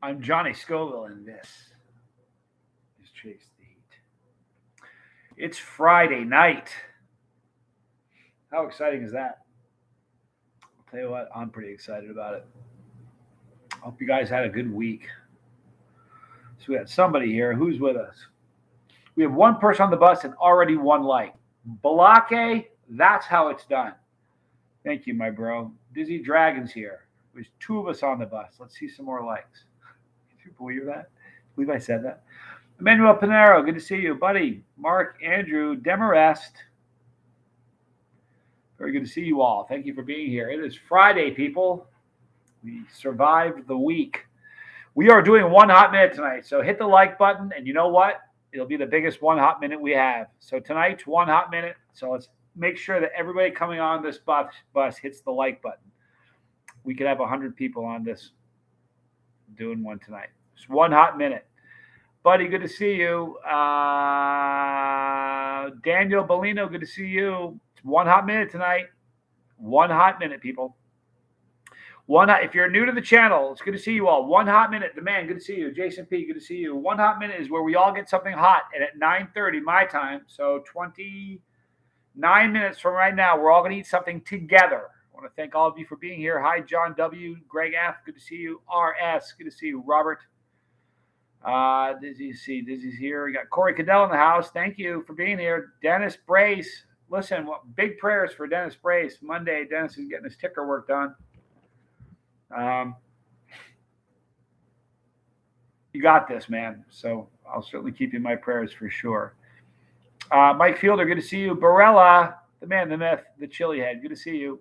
I'm Johnny Scoville, and this is Chase the Heat. It's Friday night. How exciting is that? I'll tell you what, I'm pretty excited about it. I hope you guys had a good week. So we got somebody here who's with us. We have one person on the bus and already one like. Balake, that's how it's done. Thank you, my bro. Dizzy Dragon's here. There's two of us on the bus. Let's see some more likes. Can you believe that? Believe I said that? Emmanuel Pinero, good to see you, buddy. Mark, Andrew, Demarest. Very good to see you all. Thank you for being here. It is Friday, people. We survived the week. We are doing 1 hot minute tonight. So hit the like button, and you know what? It'll be the biggest 1 hot minute we have. So tonight's 1 hot minute. So let's make sure that everybody coming on this bus hits the like button. We could have 100 people on this doing one tonight. It's 1 hot minute. Buddy, good to see you. Daniel Bellino, good to see you. It's 1 hot minute tonight. 1 hot minute, people. If you're new to the channel, it's good to see you all. 1 hot minute, the man, good to see you. Jason P, good to see you. 1 hot minute is where we all get something hot, and at 9:30 my time, so 29 minutes from right now, we're all going to eat something together. I want to thank all of you for being here. Hi, John W, Greg F, good to see you. RS, good to see you. Robert. Dizzy's here. We got Corey Cadell in the house. Thank you for being here. Dennis Brace. Listen, big prayers for Dennis Brace. Monday, Dennis is getting his ticker work done. You got this, man. So I'll certainly keep you in my prayers for sure. Mike Fielder, good to see you. Barella, the man, the myth, the chili head. Good to see you.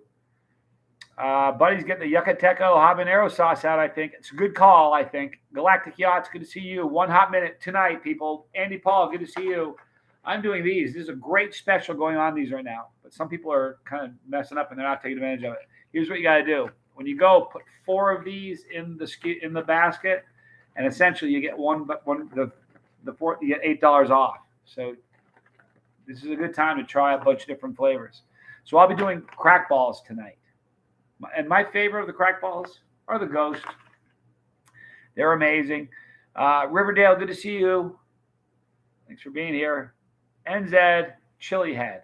Buddy's getting the Yucateco habanero sauce out, I think. It's a good call, I think. Galactic Yachts, good to see you. 1 hot minute tonight, people. Andy Paul, good to see you. I'm doing these. This is a great special going on these right now. But some people are kind of messing up and they're not taking advantage of it. Here's what you got to do. When you go, put 4 of these in the basket, and essentially you get the 4, you get $8 off. So this is a good time to try a bunch of different flavors. So I'll be doing crack balls tonight. And my favorite of the crack balls are the Ghost. They're amazing. Riverdale, good to see you. Thanks for being here. NZ, Chili Head.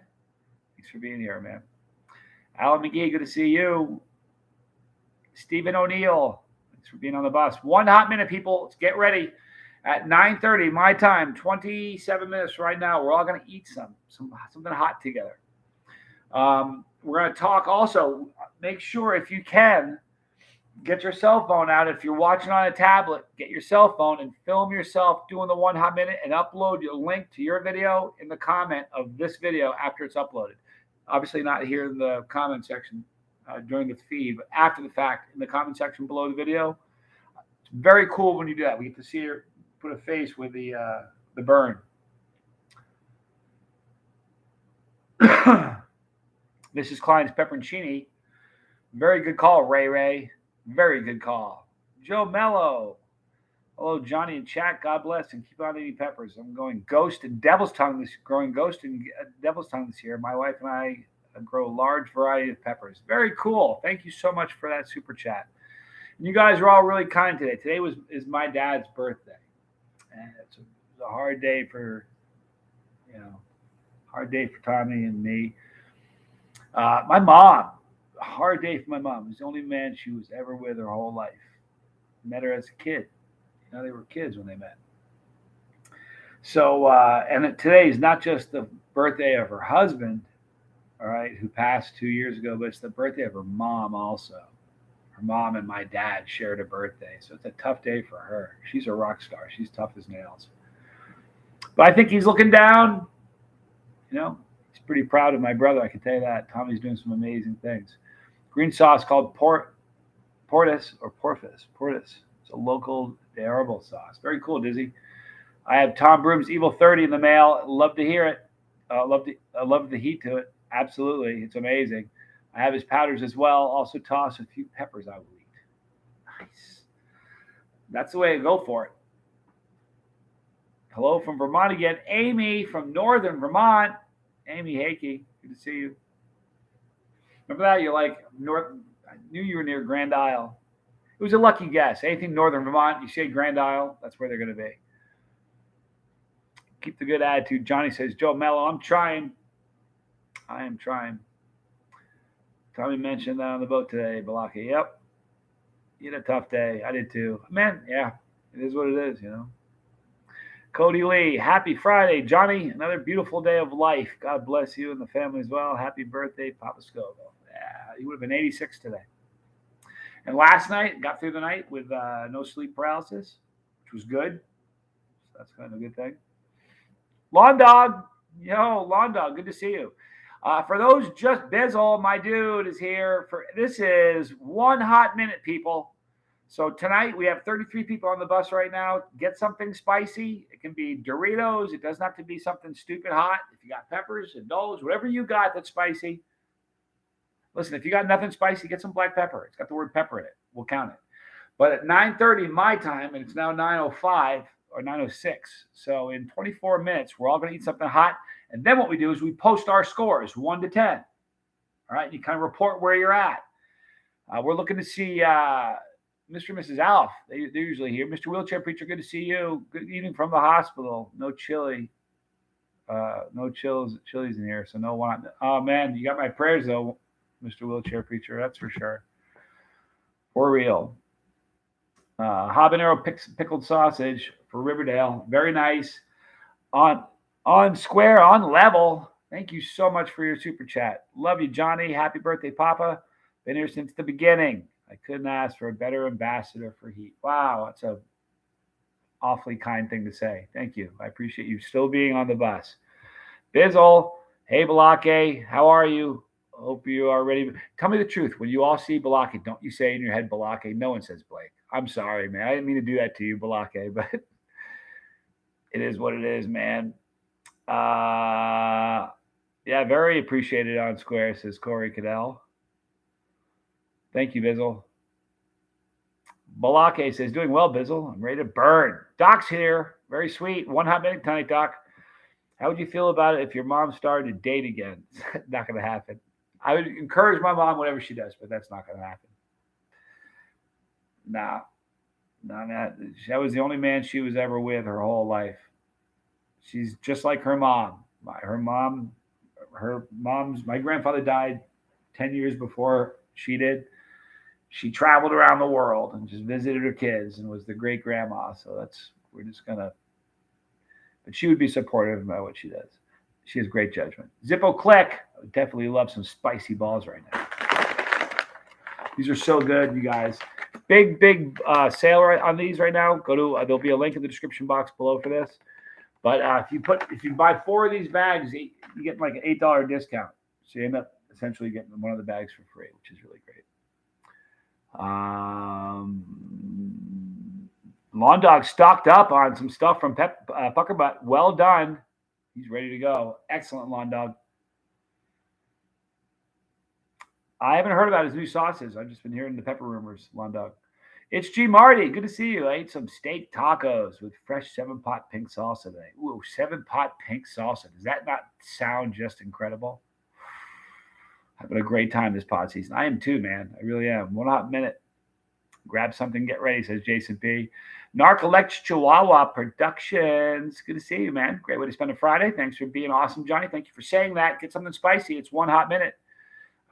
Thanks for being here, man. Alan McGee, good to see you. Stephen O'Neill, thanks for being on the bus. 1 hot minute, people. Let's get ready. At 9:30, my time, 27 minutes right now, we're all going to eat something hot together. We're going to talk also. Make sure, if you can, get your cell phone out. If you're watching on a tablet, get your cell phone and film yourself doing the 1 hot minute and upload your link to your video in the comment of this video after it's uploaded. Obviously not here in the comment section during the feed, but after the fact in the comment section below the video. It's very cool when you do that. We get to see her put a face with the burn. Mrs. Klein's pepperoncini. Very good call, Ray. Very good call. Joe Mello. Hello, Johnny and chat. God bless and keep on eating peppers. I'm going Ghost and Devil's Tongue growing Ghost and Devil's Tongue this year. My wife and I grow a large variety of peppers. Very cool. Thank you so much for that super chat. And you guys are all really kind today. Today is my dad's birthday, and it was a hard day for Tommy and me. My mom. A hard day for my mom. It was the only man she was ever with her whole life. Met her as a kid. They were kids when they met. So, and today is not just the birthday of her husband, all right, who passed 2 years ago, but it's the birthday of her mom also. Her mom and my dad shared a birthday. So it's a tough day for her. She's a rock star. She's tough as nails. But I think he's looking down. He's pretty proud of my brother. I can tell you that. Tommy's doing some amazing things. Green sauce called Portis or Porfis. Portis. It's a local herbal sauce. Very cool, Dizzy. I have Tom Broom's Evil 30 in the mail. Love to hear it. I love the heat to it. Absolutely. It's amazing. I have his powders as well. Also toss a few peppers I will eat. Nice. That's the way to go for it. Hello from Vermont again. Amy from Northern Vermont. Amy Hakey. Good to see you. Remember that? You're like North. I knew you were near Grand Isle. It was a lucky guess. Anything northern Vermont, you say Grand Isle, that's where they're going to be. Keep the good attitude. Johnny says, Joe Mello, I'm trying. I am trying. Tommy mentioned that on the boat today, Balaki. Yep. You had a tough day. I did too. Man, yeah, it is what it is, you know. Cody Lee, happy Friday. Johnny, another beautiful day of life. God bless you and the family as well. Happy birthday, Papa Scoville. Yeah, he would have been 86 today. And last night, got through the night with no sleep paralysis, which was good. So that's kind of a good thing. Lawn Dog, Lawn Dog, good to see you. For those just Bizzle, my dude is here. This is 1 hot minute, people. So tonight we have 33 people on the bus right now. Get something spicy. It can be Doritos. It doesn't have to be something stupid hot. If you got peppers and doughs, whatever you got that's spicy. Listen, if you got nothing spicy, get some black pepper. It's got the word pepper in it. We'll count it. But at 9:30 my time, and it's now 9:05 or 9:06. So in 24 minutes, we're all going to eat something hot. And then what we do is we post our scores, 1 to 10. All right, you kind of report where you're at. We're looking to see Mr. and Mrs. Alf. They're usually here. Mr. Wheelchair Preacher, good to see you. Good evening from the hospital. No chili. No chilies in here, so no one. Oh, man, you got my prayers, though, Mr. Wheelchair Preacher. That's for sure. For real. Habanero pickled sausage for Riverdale. Very nice. On square, on level. Thank you so much for your super chat. Love you, Johnny. Happy birthday, Papa. Been here since the beginning. I couldn't ask for a better ambassador for Heat. Wow, that's a awfully kind thing to say. Thank you. I appreciate you still being on the bus. Bizzle, hey, Balake, how are you? Hope you are ready. Tell me the truth. When you all see Balake, don't you say in your head, Balake? No one says Blake. I'm sorry, man. I didn't mean to do that to you, Balake, but it is what it is, man. Yeah, very appreciated on Square, says Corey Cadell. Thank you, Bizzle. Balake says, doing well, Bizzle. I'm ready to burn. Doc's here. Very sweet. 1 hot minute tonight, Doc. How would you feel about it if your mom started to date again? Not going to happen. I would encourage my mom, whatever she does, but that's not going to happen. Nah. That was the only man she was ever with her whole life. She's just like her mom. My grandfather died 10 years before she did. She traveled around the world and just visited her kids and was the great grandma. So we're just going to, but she would be supportive about what she does. She has great judgment. Zippo Click, I would definitely love some spicy balls right now. These are so good, you guys. Big sale on these right now. There'll be a link in the description box below for this. But if you buy 4 of these bags, you get like an $8 discount. So you end up essentially getting one of the bags for free, which is really great. Lawn Dog stocked up on some stuff from Puckerbutt. Well done. He's ready to go. Excellent, Lawn Dog. I haven't heard about his new sauces. I've just been hearing the pepper rumors, Lawn Dog. It's G Marty. Good to see you. I ate some steak tacos with fresh 7-pot pink salsa today. Ooh, 7-pot pink salsa. Does that not sound just incredible? Having a great time this pod season. I am too, man. I really am. 1 hot minute. Grab something, get ready, says Jason P. Narcolex Chihuahua Productions. Good to see you, man. Great way to spend a Friday. Thanks for being awesome, Johnny. Thank you for saying that. Get something spicy. It's 1 hot minute.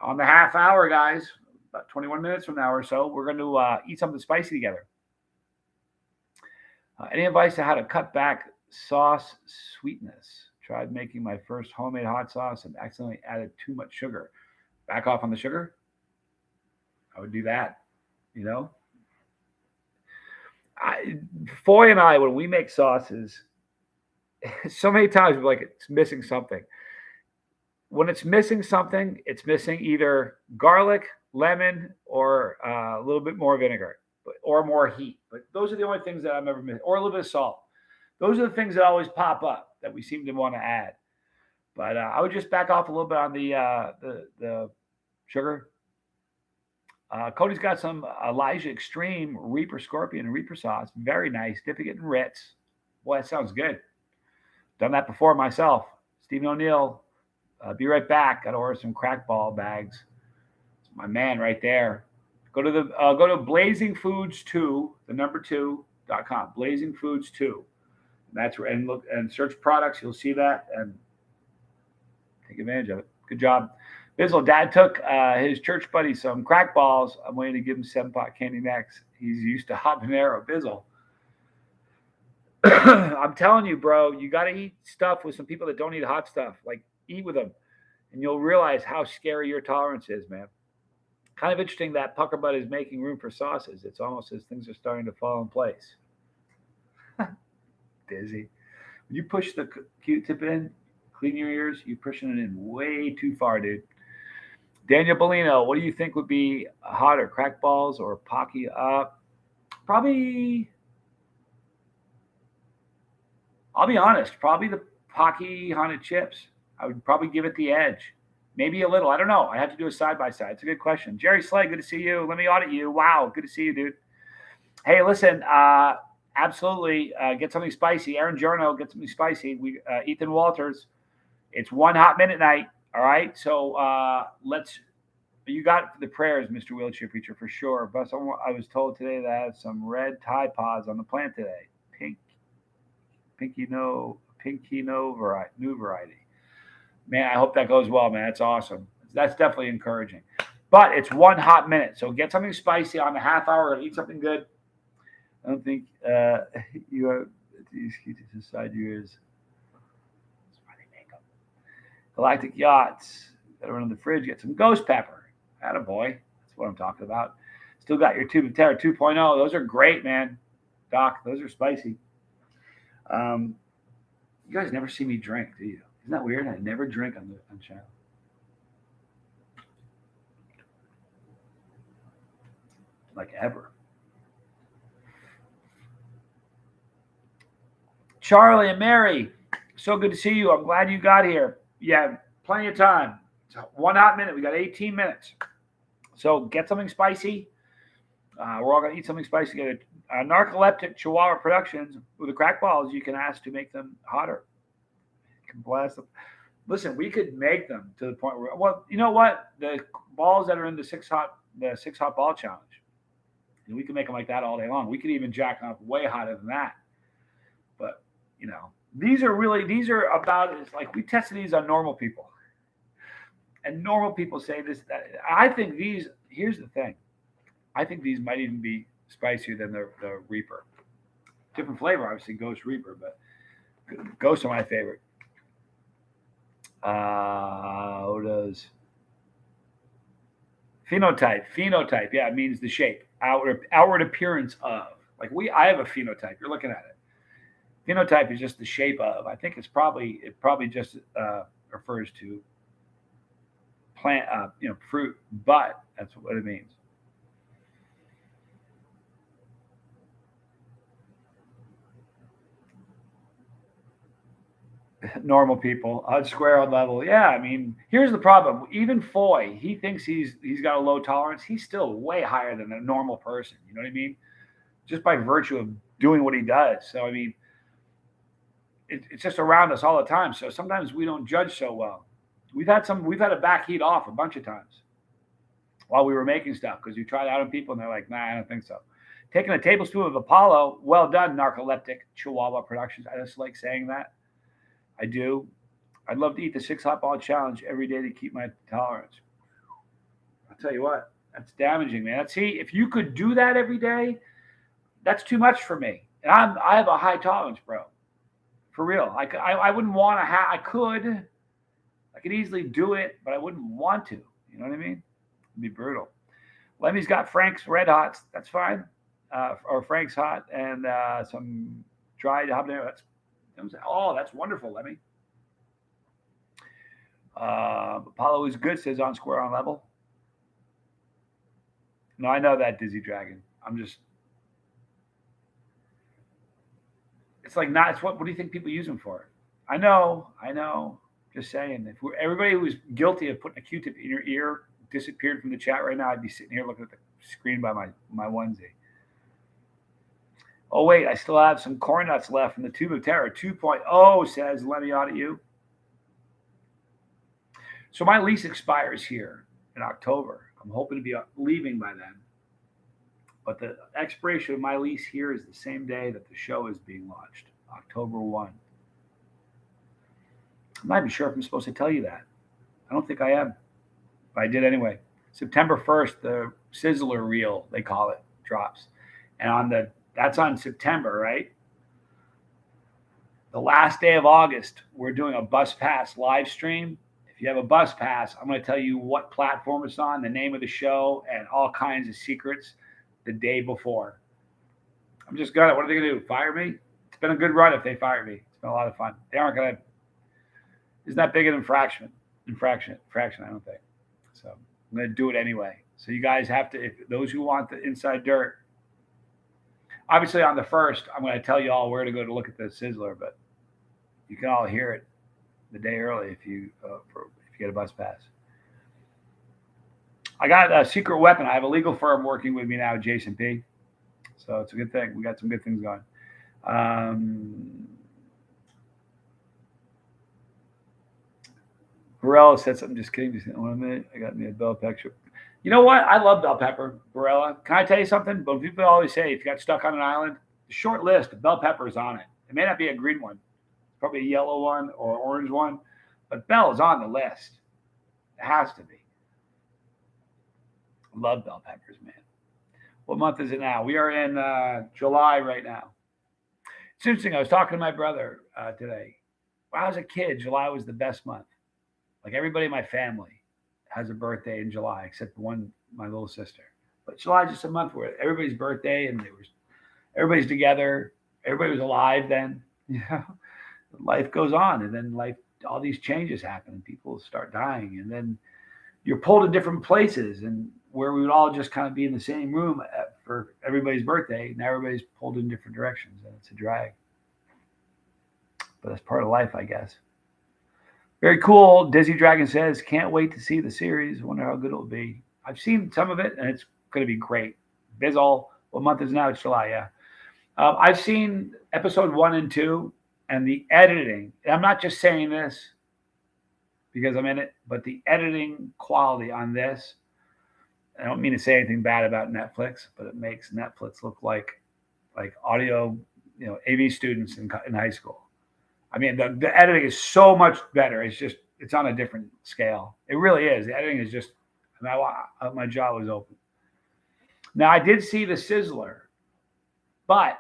On the half hour, guys, about 21 minutes from now or so, we're going to eat something spicy together. Any advice on how to cut back sauce sweetness? Tried making my first homemade hot sauce and accidentally added too much sugar. Back off on the sugar? I would do that, you know? Foy and I, when we make sauces, so many times we're like, it's missing something. When it's missing something, it's missing either garlic, lemon, or a little bit more vinegar, or more heat. But those are the only things that I've ever missed, or a little bit of salt. Those are the things that always pop up that we seem to want to add. But I would just back off a little bit on the sugar. Cody's got some Elijah Extreme Reaper Scorpion and Reaper sauce. Very nice. Dipping it in Ritz. Boy, that sounds good. Done that before myself. Stephen O'Neill. Be right back. Got to order some crack ball bags. It's my man right there. Go to Blazing Foods 2, the number 2.com. Blazing Foods 2. And that's where, and look and search products. You'll see that and take advantage of it. Good job. Bizzle, Dad took his church buddy some crack balls. I'm waiting to give him 7-pot candy next. He's used to habanero. Bizzle. I'm telling you, bro, you got to eat stuff with some people that don't eat hot stuff. Like, eat with them, and you'll realize how scary your tolerance is, man. Kind of interesting that Pucker Butt is making room for sauces. It's almost as things are starting to fall in place. Dizzy. When you push the Q-tip in, clean your ears, you're pushing it in way too far, dude. Daniel Bellino, what do you think would be hotter, crack balls or Pocky? Probably, I'll be honest, probably the Pocky Haunted Chips. I would probably give it the edge. Maybe a little. I don't know. I have to do a side-by-side. It's a good question. Jerry Slay, good to see you. Let me audit you. Wow, good to see you, dude. Hey, listen, absolutely get something spicy. Aaron Giorno, get something spicy. Ethan Walters, it's 1 hot minute night. All right, so you got the prayers, Mr. Wheelchair Preacher, for sure. But I was told today that I have some red Tide Pods on the plant today. New variety. Man, I hope that goes well, man. That's awesome. That's definitely encouraging. But it's 1 hot minute, so get something spicy on the half hour. Eat something good. I don't think you have these inside yours. Galactic Yachts. Got to run in the fridge. Get some ghost pepper. Attaboy. That's what I'm talking about. Still got your Tube of Terror 2.0. Those are great, man. Doc, those are spicy. You guys never see me drink, do you? Isn't that weird? I never drink on channel. Like ever. Charlie and Mary, so good to see you. I'm glad you got here. Yeah, plenty of time. It's 1 hot minute. We got 18 minutes. So get something spicy. We're all going to eat something spicy together. Narcoleptic Chihuahua Productions with the crack balls, you can ask to make them hotter. You can blast them. Listen, we could make them to the point where, well, you know what? The balls that are in the six hot ball challenge, we can make them like that all day long. We could even jack them up way hotter than that. But, you know, these are about, it's like we tested these on normal people. And normal people say this. I think these, here's the thing. I think these might even be spicier than the Reaper. Different flavor, obviously, Ghost Reaper, but Ghosts are my favorite. What does phenotype? Yeah, it means the shape, outward appearance of. Like I have a phenotype. You're looking at it. Phenotype is just the shape of. I think it probably just refers to plant, fruit, but that's what it means. Normal people, square on level. Yeah, I mean, here's the problem. Even Foy, he thinks he's got a low tolerance. He's still way higher than a normal person. You know what I mean? Just by virtue of doing what he does. So I mean, it's just around us all the time. So sometimes we don't judge so well. We've had to back heat off a bunch of times while we were making stuff because we tried out on people and they're like, nah, I don't think so. Taking a tablespoon of Apollo, well done, Narcoleptic Chihuahua Productions. I just like saying that. I do. I'd love to eat the 6 hot ball challenge every day to keep my tolerance. I'll tell you what, that's damaging, man. See, if you could do that every day, that's too much for me. And I have a high tolerance, bro. For real. I wouldn't want to have. I could easily do it, but I wouldn't want to. You know what I mean? It'd be brutal. Lemmy's got Frank's Red Hots. That's fine. Or Frank's Hot and some dried habanero. That's wonderful, Lemmy. Apollo is good, says on square on level. No, I know that, Dizzy Dragon. It's like not. It's what do you think people use them for? I know. Just saying. If everybody who was guilty of putting a Q-tip in your ear disappeared from the chat right now, I'd be sitting here looking at the screen by my onesie. Oh, wait, I still have some corn nuts left from the Tube of Terror 2.0, says Lemmy Audit You. So my lease expires here in October. I'm hoping to be leaving by then. But the expiration of my lease here is the same day that the show is being launched, October 1. I'm not even sure if I'm supposed to tell you that. I don't think I am, but I did anyway. September 1st, the Sizzler reel, they call it, drops. And that's on September, right? The last day of August, we're doing a Bus Pass live stream. If you have a Bus Pass, I'm going to tell you what platform it's on, the name of the show, and all kinds of secrets the day before. I'm just gonna. What are they gonna do? Fire me? It's been a good run. If they fire me, it's been a lot of fun. They aren't gonna. It's not big an infraction. I don't think. So I'm gonna do it anyway. So you guys have to. If those who want the inside dirt, obviously on the 1st, I'm gonna tell you all where to go to look at the Sizzler, but you can all hear it the day early if you get a Bus Pass. I got a secret weapon. I have a legal firm working with me now, Jason P. So it's a good thing. We got some good things going. Barella said something. Just kidding. Just 1 minute. I got me a bell pepper. You know what? I love bell pepper, Barella. Can I tell you something? But people always say if you got stuck on an island, the short list of bell peppers on it. It may not be a green one. It's probably a yellow one or orange one. But bell is on the list. It has to be. Love bell peppers, man. What month is it now? We are in July right now. It's interesting. I was talking to my brother today. When I was a kid, July was the best month. Like everybody in my family has a birthday in July, except one, my little sister. But July is just a month where everybody's birthday and everybody's together. Everybody was alive then. You know, life goes on, and then all these changes happen, and people start dying, and then you're pulled to different places, and where we would all just kind of be in the same room for everybody's birthday. Now everybody's pulled in different directions, and it's a drag. But that's part of life, I guess. Very cool. Dizzy Dragon says, can't wait to see the series. Wonder how good it'll be. I've seen some of it, and it's going to be great. Bizzle, what month is now? It's July, yeah. I've seen episode 1 and 2, and the editing. And I'm not just saying this because I'm in it, but the editing quality on this, I don't mean to say anything bad about Netflix, but it makes Netflix look like audio, AV students in high school. I mean, the editing is so much better. It's on a different scale. It really is. The editing is just, my jaw was open. Now, I did see the Sizzler, but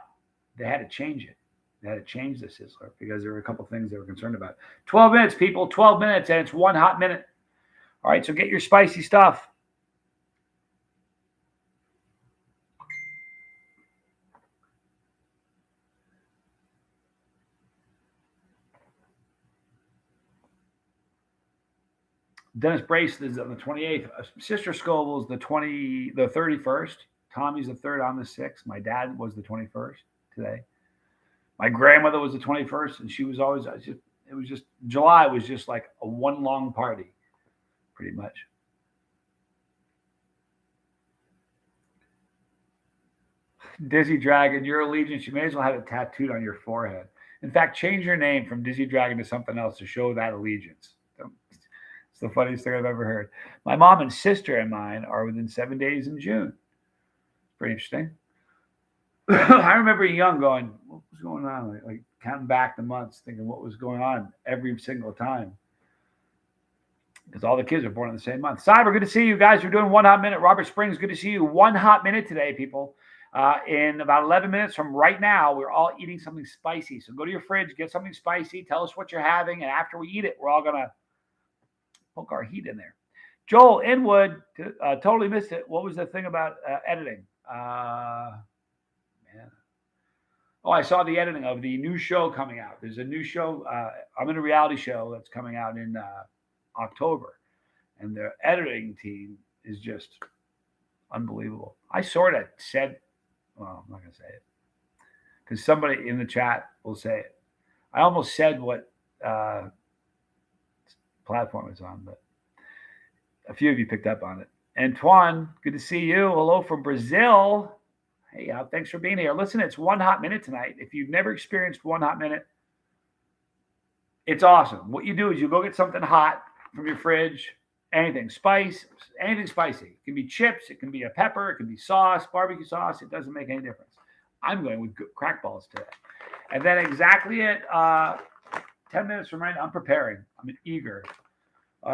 they had to change it. They had to change the Sizzler because there were a couple things they were concerned about. 12 minutes, people, 12 minutes, and it's 1 hot minute. All right, so get your spicy stuff. Dennis Brace is on the 28th. Sister Scoville is the 31st. Tommy's the 3rd. I'm the 6th. My dad was the 21st today. My grandmother was the 21st, and she was always. July was just like a one long party, pretty much. Dizzy Dragon, your allegiance. You may as well have it tattooed on your forehead. In fact, change your name from Dizzy Dragon to something else to show that allegiance. It's the funniest thing I've ever heard. My mom and sister and mine are within 7 days in June. Pretty interesting. I remember young going, what was going on? Like counting back the months, thinking what was going on every single time. Because all the kids are born in the same month. Cyber, good to see you guys. We're doing 1 hot minute. Robert Springs, good to see you. 1 hot minute today, people. In about 11 minutes from right now, we're all eating something spicy. So go to your fridge, get something spicy. Tell us what you're having. And after we eat it, we're all going to poke our heat in there. Joel Inwood, totally missed it. What was the thing about editing? Man. Oh, I saw the editing of the new show coming out. There's a new show. I'm in a reality show that's coming out in October. And the editing team is just unbelievable. I sort of said, well, I'm not going to say it. Because somebody in the chat will say it. I almost said what platform it's on, but a few of you picked up on it. Antoine, good to see you. Hello from Brazil. Hey, thanks for being here. Listen, it's 1 hot minute tonight. If you've never experienced 1 hot minute, it's awesome. What you do is you go get something hot from your fridge Anything spice, anything spicy. It can be chips, it can be a pepper, it can be sauce, barbecue sauce. It doesn't make any difference. I'm going with crack balls today. And then exactly at 10 minutes from right now, I'm preparing. I'm eager.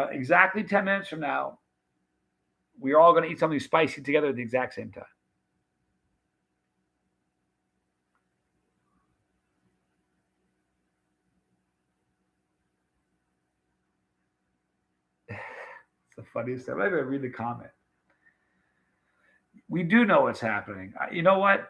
Exactly 10 minutes from now, we are all going to eat something spicy together at the exact same time. It's the funniest stuff. I'm going to read the comment. We do know what's happening. You know what?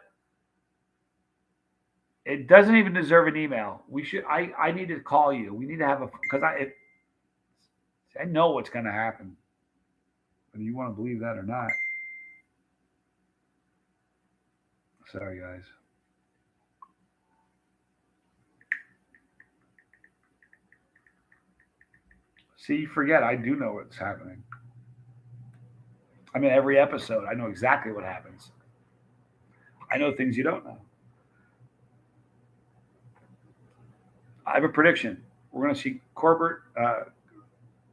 It doesn't even deserve an email. We should. I need to call you. We need to have because I know what's going to happen, whether you want to believe that or not. Sorry, guys. See, you forget. I do know what's happening. I mean, every episode, I know exactly what happens. I know things you don't know. I have a prediction. We're going to see Corbin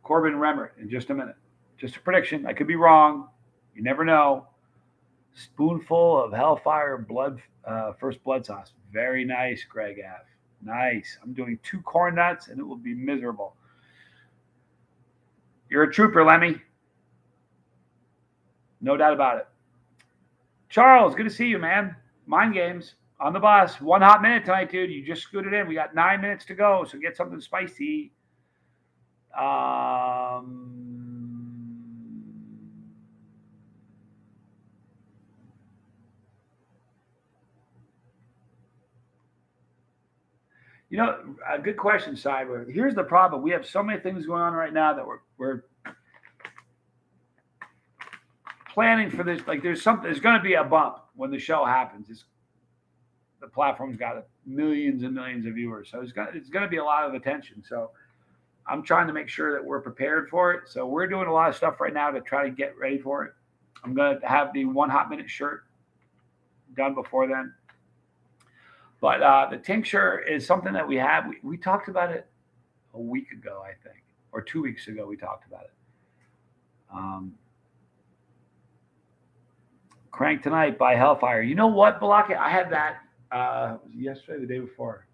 Remmert in just a minute. Just a prediction. I could be wrong. You never know. Spoonful of Hellfire blood, first blood sauce. Very nice, Greg F. Nice. I'm doing 2 corn nuts, and it will be miserable. You're a trooper, Lemmy. No doubt about it. Charles, good to see you, man. Mind games on the bus. 1 hot minute tonight, dude. You just scooted in. We got 9 minutes to go, so get something spicy. You know, a good question, Cyber. Here's the problem. We have so many things going on right now that we're planning for this. Like there's going to be a bump when the show happens. The platform's got millions and millions of viewers. So it's going to be a lot of attention. So I'm trying to make sure that we're prepared for it. So we're doing a lot of stuff right now to try to get ready for it. I'm going to have the 1 hot minute shirt done before then. But the tincture is something that we have. We talked about it a week ago, I think, or 2 weeks ago. We talked about it. Crank Tonight by Hellfire. You know what, Balaka? I had that yesterday, the day before.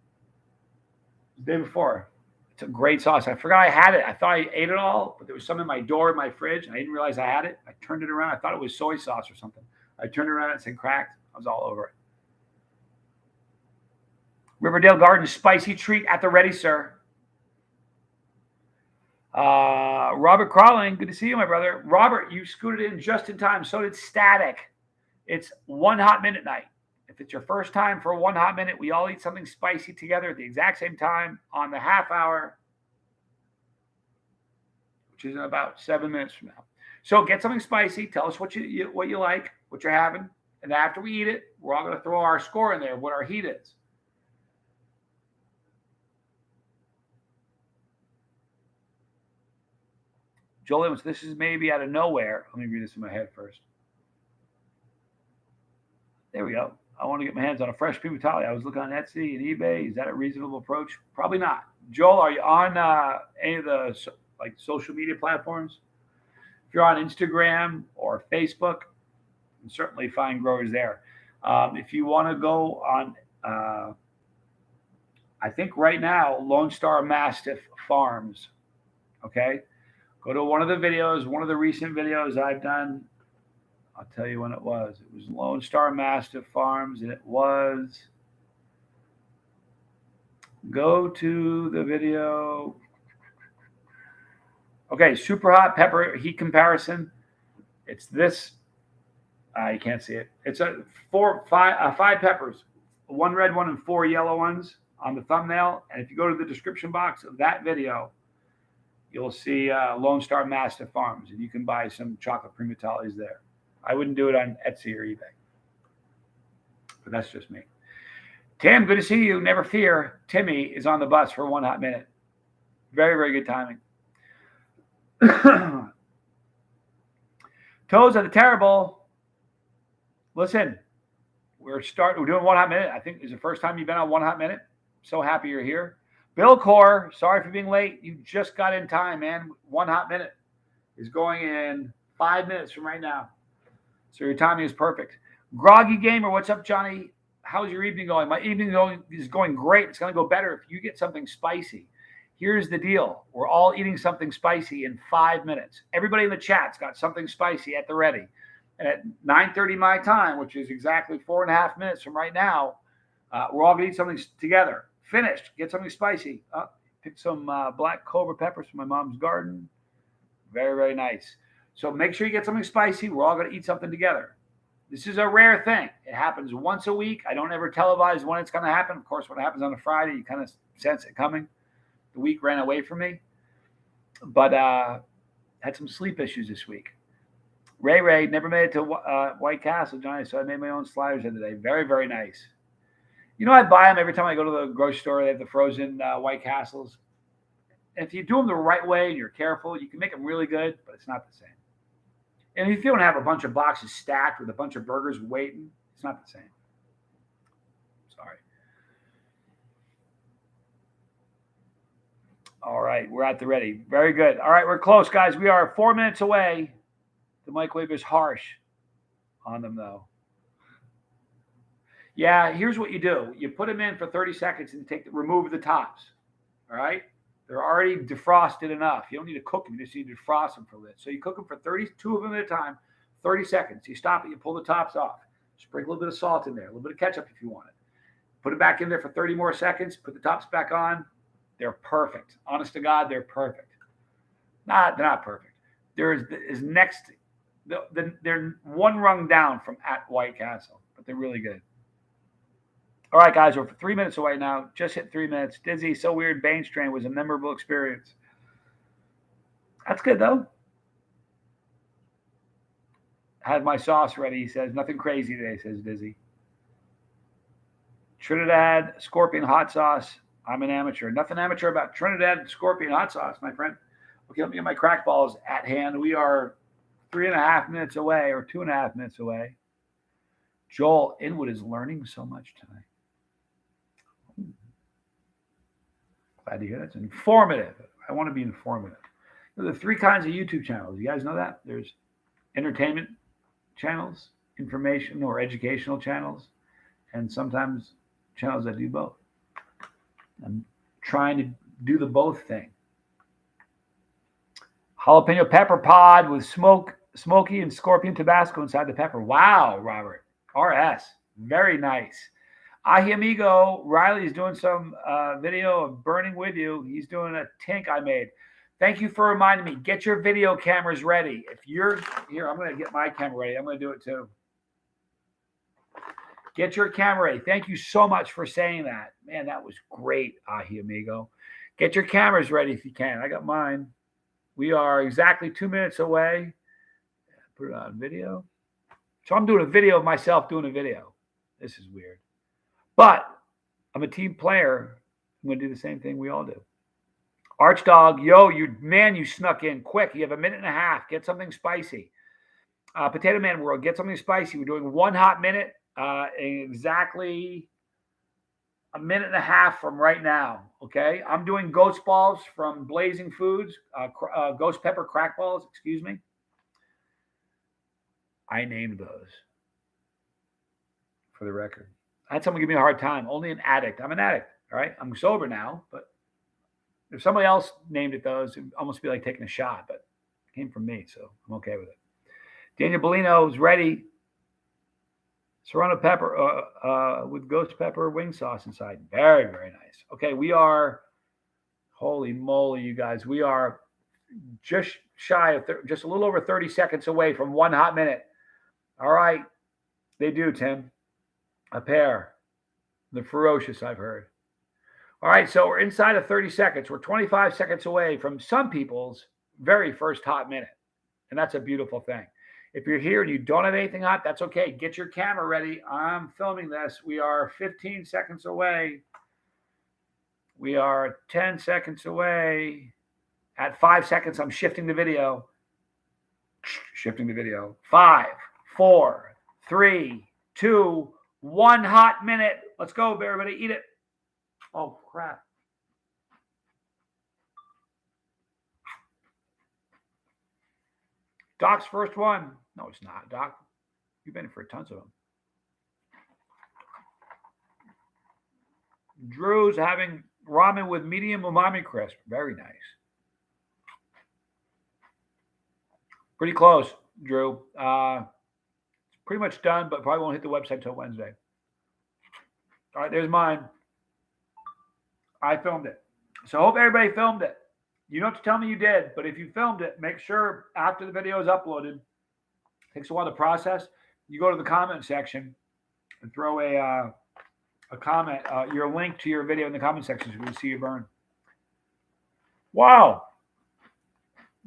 The day before. It's a great sauce. I forgot I had it. I thought I ate it all, but there was some in my door in my fridge, and I didn't realize I had it. I turned it around. I thought it was soy sauce or something. I turned it around and said cracked. I was all over it. Riverdale Gardens spicy treat at the ready, sir. Robert Crawling, good to see you, my brother. Robert, you scooted in just in time. So did Static. It's 1 hot minute night. If it's your first time for 1 hot minute, we all eat something spicy together at the exact same time on the half hour, which is in about 7 minutes from now. So get something spicy. Tell us what you like, what you're having. And after we eat it, we're all going to throw our score in there, what our heat is. Joel Evans, this is maybe out of nowhere. Let me read this in my head first. There we go. I want to get my hands on a fresh Primo Italia. I was looking on Etsy and eBay. Is that a reasonable approach? Probably not. Joel, are you on any of the social media platforms? If you're on Instagram or Facebook, you can certainly find growers there. If you want to go on, I think right now, Lone Star Mastiff Farms. Okay. Go to one of the videos, one of the recent videos I've done. I'll tell you when it was. It was Lone Star Mastiff Farms, and it was. Go to the video. Okay, super hot pepper heat comparison. It's this. You can't see it. It's five peppers, 1 red one and 4 yellow ones on the thumbnail. And if you go to the description box of that video, you'll see Lone Star Mastiff Farms, and you can buy some chocolate Primo Italias there. I wouldn't do it on Etsy or eBay, but that's just me. Tim, good to see you. Never fear. Timmy is on the bus for 1 hot minute. Very, very good timing. Toes are the terrible. Listen, we're doing 1 hot minute. I think it's the first time you've been on 1 hot minute. So happy you're here. Bill Core, sorry for being late. You just got in time, man. 1 hot minute. is going in 5 minutes from right now. So your timing is perfect. Groggy Gamer, what's up, Johnny? How's your evening going? My evening is going great. It's going to go better if you get something spicy. Here's the deal. We're all eating something spicy in 5 minutes. Everybody in the chat's got something spicy at the ready. And at 9:30 my time, which is exactly 4.5 minutes from right now, we're all going to eat something together. Finished. Get something spicy. Pick some black cobra peppers from my mom's garden. Very, very nice. So make sure you get something spicy. We're all going to eat something together. This is a rare thing. It happens once a week. I don't ever televise when it's going to happen. Of course, when it happens on a Friday, you kind of sense it coming. The week ran away from me. But had some sleep issues this week. Ray never made it to White Castle, Johnny, so I made my own sliders the other day. Very, very nice. You know, I buy them every time I go to the grocery store. They have the frozen White Castles. And if you do them the right way and you're careful, you can make them really good, but it's not the same. And if you don't have a bunch of boxes stacked with a bunch of burgers waiting, it's not the same. Sorry. All right, we're at the ready. Very good. All right, we're close, guys. We are 4 minutes away. The microwave is harsh on them, though. Yeah, here's what you do. You put them in for 30 seconds and remove the tops. All right? They're already defrosted enough. You don't need to cook them. You just need to defrost them for a bit. So you cook them for 32 of them at a time, 30 seconds. You stop it. You pull the tops off. Sprinkle a little bit of salt in there, a little bit of ketchup if you want it. Put it back in there for 30 more seconds. Put the tops back on. They're perfect. Honest to God, they're perfect. They're not perfect. They're one rung down from at White Castle, but they're really good. All right, guys, we're 3 minutes away now. Just hit 3 minutes. Dizzy, so weird. Bain strain was a memorable experience. That's good, though. Had my sauce ready, he says. Nothing crazy today, says Dizzy. Trinidad Scorpion hot sauce. I'm an amateur. Nothing amateur about Trinidad Scorpion hot sauce, my friend. Okay, let me get my crack balls at hand. We are 3.5 minutes away or 2.5 minutes away. Joel Inwood is learning so much tonight. Glad to hear that. It's informative. I want to be informative. There are 3 kinds of YouTube channels. You guys know that? There's entertainment channels, information or educational channels, and sometimes channels that do both. I'm trying to do the both thing. Jalapeno pepper pod with smoky and scorpion Tabasco inside the pepper. Wow, Robert. RS. Very nice. Ahi amigo, Riley's doing some video of burning with you. He's doing a tank I made. Thank you for reminding me. Get your video cameras ready. If you're here, I'm going to get my camera ready. I'm going to do it too. Get your camera ready. Thank you so much for saying that. Man, that was great, Ahi amigo. Get your cameras ready if you can. I got mine. We are exactly 2 minutes away. Put it on video. So I'm doing a video of myself doing a video. This is weird. But I'm a team player. I'm going to do the same thing we all do. Archdog, yo, you snuck in quick. You have 1.5 minutes. Get something spicy. Potato Man World, get something spicy. We're doing 1 hot minute exactly 1.5 minutes from right now. Okay, I'm doing ghost balls from Blazing Foods, ghost pepper crack balls. Excuse me. I named those for the record. I had someone give me a hard time. Only an addict. I'm an addict. All right. I'm sober now, but if somebody else named it those, it'd almost be like taking a shot, but it came from me, so I'm okay with it. Daniel Bellino is ready. Serrano pepper with ghost pepper wing sauce inside. Very, very nice. Okay, we are, holy moly, you guys. We are just shy of, just a little over 30 seconds away from 1 hot minute. All right. They do, Tim. A pair. The ferocious, I've heard. All right, so we're inside of 30 seconds. We're 25 seconds away from some people's very first hot minute. And that's a beautiful thing. If you're here and you don't have anything hot, that's okay. Get your camera ready. I'm filming this. We are 15 seconds away. We are 10 seconds away. At 5 seconds, I'm shifting the video. Shifting the video. 5, 4, 3, 2, 1 hot minute. Let's go, everybody. Eat it. Oh, crap. Doc's first one. No, it's not, Doc. You've been for tons of them. Drew's having ramen with medium umami crisp. Very nice. Pretty close, Drew. It's pretty much done, but probably won't hit the website until Wednesday. All right, there's mine. I filmed it. So I hope everybody filmed it. You don't have to tell me you did, but if you filmed it, make sure after the video is uploaded, it takes a while to process, you go to the comment section and throw a comment, your link to your video in the comment section so we can see you burn. Wow.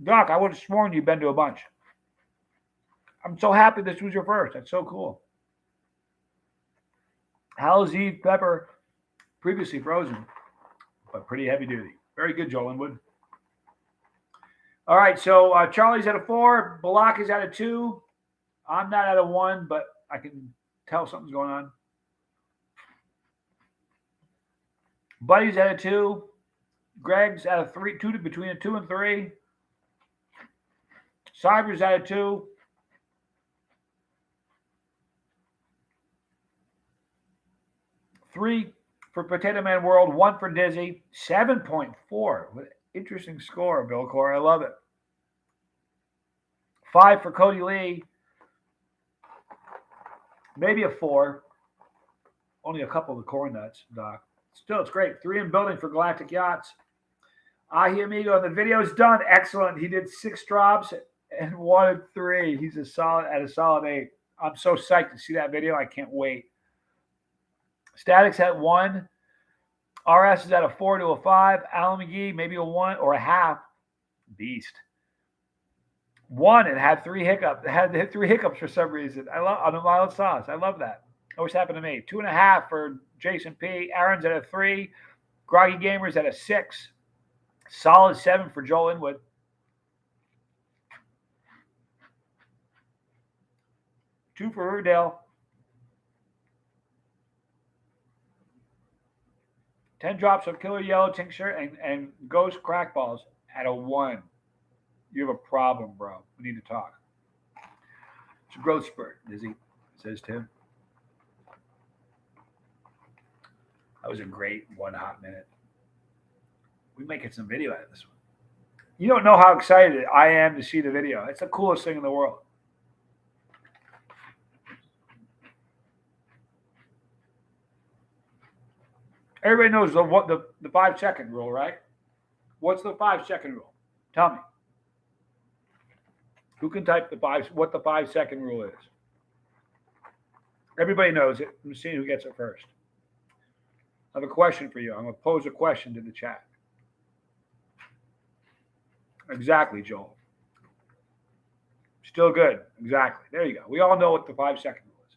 Doc, I would have sworn you've been to a bunch. I'm so happy this was your first. That's so cool. Hell's Eve pepper, previously frozen, but pretty heavy duty. Very good, Joel Linwood. All right, so Charlie's at a 4. Balak is at a 2. I'm not at a 1, but I can tell something's going on. Buddy's at a 2. Greg's at a 3, 2 between a 2 and 3. Cyber's at a 2. Three for Potato Man World, 1 for Dizzy, 7.4. What an interesting score, Bill Core. I love it. 5 for Cody Lee. Maybe a 4. Only a couple of the corn nuts, Doc. Still, it's great. 3 in building for Galactic Yachts. Ahi Amigo, the video's done. Excellent. He did 6 drops and 1 and 3. He's a solid 8. I'm so psyched to see that video. I can't wait. Static's at 1. RS is at a 4 to a 5. Alan McGee, maybe a 1 or a half. Beast. 1 and had 3 hiccups. It had 3 hiccups for some reason. I love on the mild sauce. I love that. Always happened to me. 2.5 for Jason P. Aaron's at a 3. Groggy Gamer's at a 6. Solid 7 for Joel Inwood. Two for Rudell. 10 drops of Killer Yellow Tincture and Ghost Crack Balls at a 1. You have a problem, bro. We need to talk. It's a growth spurt, Dizzy, says Tim. That was a great 1 hot minute. We're making some video out of this one. You don't know how excited I am to see the video. It's the coolest thing in the world. Everybody knows the 5-second rule, right? What's the 5-second rule? Tell me. Who can type what the 5-second rule is? Everybody knows it. I'm seeing who gets it first. I have a question for you. I'm going to pose a question to the chat. Exactly, Joel. Still good. Exactly. There you go. We all know what the 5-second rule is.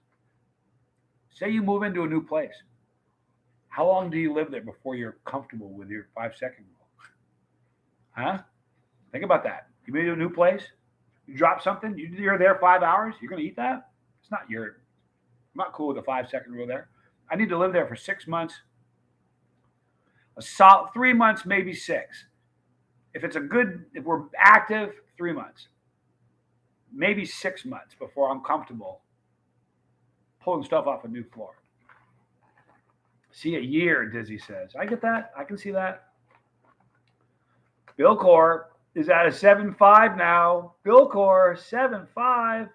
Say you move into a new place. How long do you live there before you're comfortable with your 5-second rule? Huh? Think about that. You move to a new place, you drop something, you're there 5 hours, you're going to eat that? I'm not cool with the 5-second rule there. I need to live there for 6 months. A solid 3 months, maybe 6. If we're active, 3 months. Maybe 6 months before I'm comfortable pulling stuff off a new floor. See a year, Dizzy says. I get that. I can see that. Bill Core is at a 7.5 now. Bill Core, 7.5.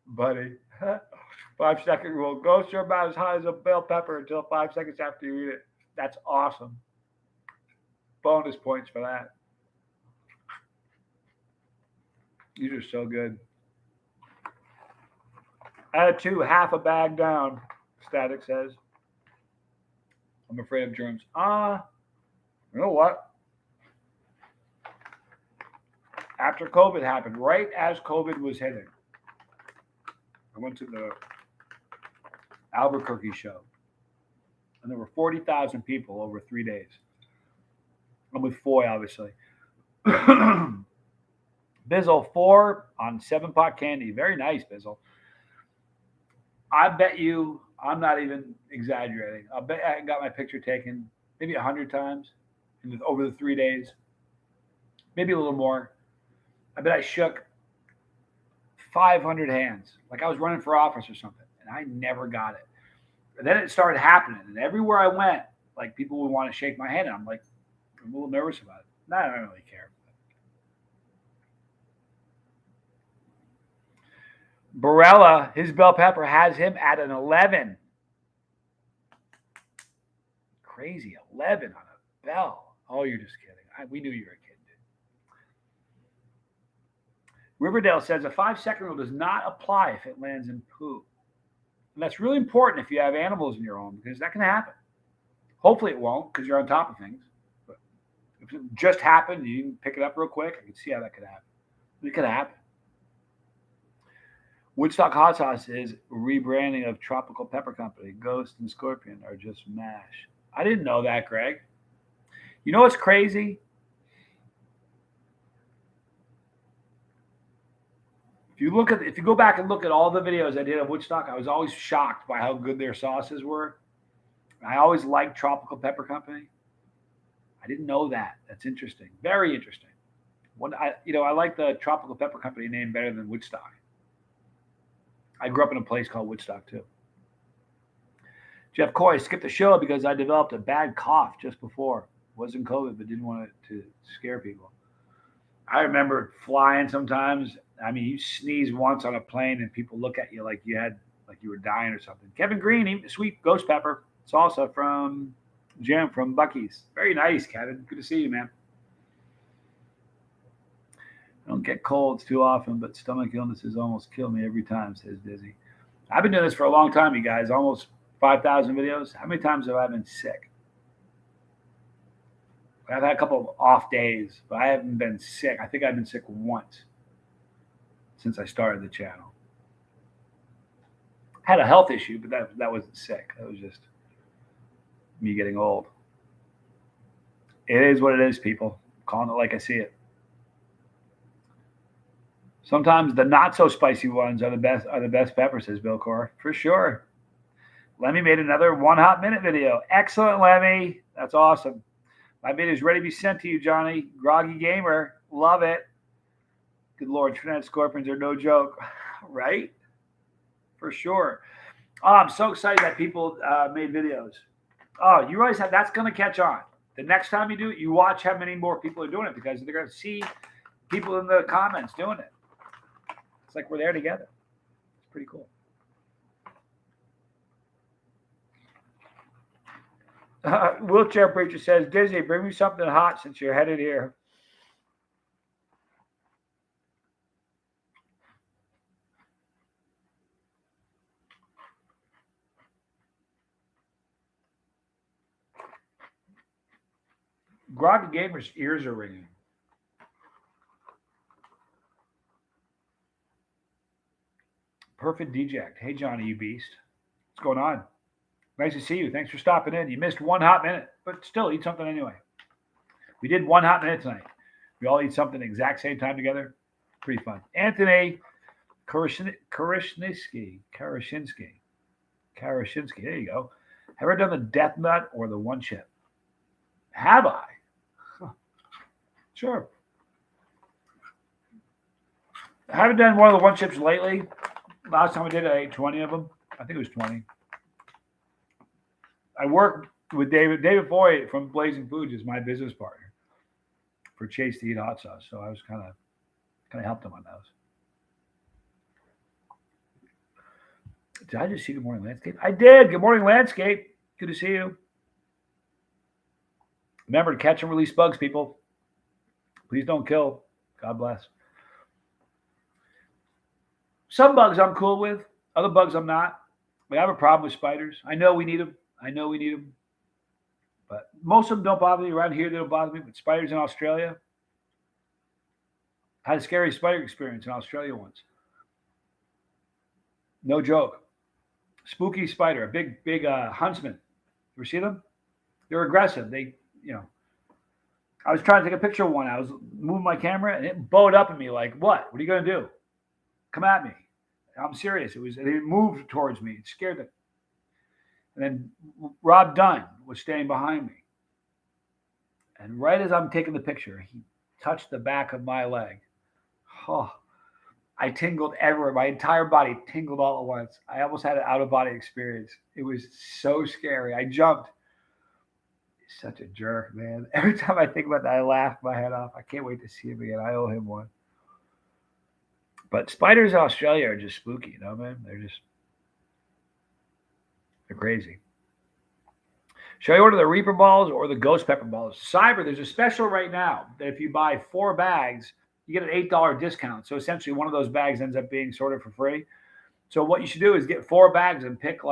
Buddy. 5-second rule. Ghosts are about as hot as a bell pepper until 5 seconds after you eat it. That's awesome. Bonus points for that. These are so good. Add 2, half a bag down, Static says. I'm afraid of germs. You know what? After COVID happened, right as COVID was hitting, I went to the Albuquerque show, and there were 40,000 people over 3 days. I'm with Foy, obviously. Bizzle 4 on 7-pot candy. Very nice, Bizzle. I bet you, I'm not even exaggerating. I bet I got my picture taken maybe 100 times over the 3 days. maybe a little more. I bet I shook 500 hands, like I was running for office or something, and I never got it. And then it started happening, and everywhere I went, like people would want to shake my hand, and I'm like, I'm a little nervous about it. No, I don't really care. Barella, his bell pepper has him at an 11. Crazy, 11 on a bell. Oh, you're just kidding. We knew you were kidding. Riverdale says a 5-second rule does not apply if it lands in poo. And that's really important if you have animals in your home because that can happen. Hopefully it won't because you're on top of things. But if it just happened, you can pick it up real quick. I can see how that could happen. It could happen. Woodstock Hot Sauce is rebranding of Tropical Pepper Company. Ghost and Scorpion are just mash. I didn't know that, Greg. You know what's crazy? If you go back and look at all the videos I did of Woodstock, I was always shocked by how good their sauces were. I always liked Tropical Pepper Company. I didn't know that. That's interesting. Very interesting. I like the Tropical Pepper Company name better than Woodstock. I grew up in a place called Woodstock too. Jeff Coy skipped the show because I developed a bad cough just before. Wasn't COVID, but didn't want it to scare people. I remember flying sometimes. I mean, you sneeze once on a plane and people look at you like you were dying or something. Kevin Green, eating sweet ghost pepper salsa from Jim from Buc-ee's. Very nice, Kevin. Good to see you, man. I don't get colds too often, but stomach illnesses almost kill me every time, says Dizzy. I've been doing this for a long time, you guys. Almost 5,000 videos. How many times have I been sick? I've had a couple of off days, but I haven't been sick. I think I've been sick once since I started the channel. Had a health issue, but that wasn't sick. That was just me getting old. It is what it is, people. Calling it like I see it. Sometimes the not so spicy ones are the best peppers, says Bill Core. For sure. Lemmy made another 1 hot minute video. Excellent, Lemmy. That's awesome. My video is ready to be sent to you, Johnny. Groggy Gamer. Love it. Good Lord, Trinidad Scorpions are no joke. Right? For sure. Oh, I'm so excited that people made videos. Oh, you realize that's going to catch on. The next time you do it, you watch how many more people are doing it because they're going to see people in the comments doing it. It's like we're there together. It's pretty cool. Wheelchair Preacher says, Dizzy, bring me something hot since you're headed here. Groggy Gamer's ears are ringing. Perfect Deject. Hey, Johnny, you beast. What's going on? Nice to see you. Thanks for stopping in. You missed 1 hot minute, but still eat something anyway. We did 1 hot minute tonight. We all eat something exact same time together. Pretty fun. Anthony Karashinsky. There you go. Have I done the Death Nut or the One Chip? Have I? Huh. Sure. I haven't done one of the One Chips lately. Last time I did it, I ate 20 of them. I think it was 20. I work with David Foy from Blazing Foods is my business partner for Chase to Eat Hot Sauce. So I was kind of helped him on those. Did I just see Good Morning Landscape? I did. Good Morning Landscape. Good to see you. Remember to catch and release bugs, people. Please don't kill. God bless. Some bugs I'm cool with. Other bugs I'm not. We have a problem with spiders. I know we need them. But most of them don't bother me. Around here, they don't bother me. But spiders in Australia. I had a scary spider experience in Australia once. No joke. Spooky spider, a big huntsman. You ever see them? They're aggressive. I was trying to take a picture of one. I was moving my camera and it bowed up at me like, what? What are you going to do? Come at me. I'm serious. It moved towards me. It scared them. And then Rob Dunn was standing behind me. And right as I'm taking the picture, he touched the back of my leg. Oh, I tingled everywhere. My entire body tingled all at once. I almost had an out-of-body experience. It was so scary. I jumped. He's such a jerk, man. Every time I think about that, I laugh my head off. I can't wait to see him again. I owe him one. But spiders in Australia are just spooky, man? They're crazy. Should I order the Reaper balls or the Ghost Pepper balls? Cyber, there's a special right now that if you buy 4 bags, you get an $8 discount. So essentially, one of those bags ends up being sorted for free. So what you should do is get 4 bags and pick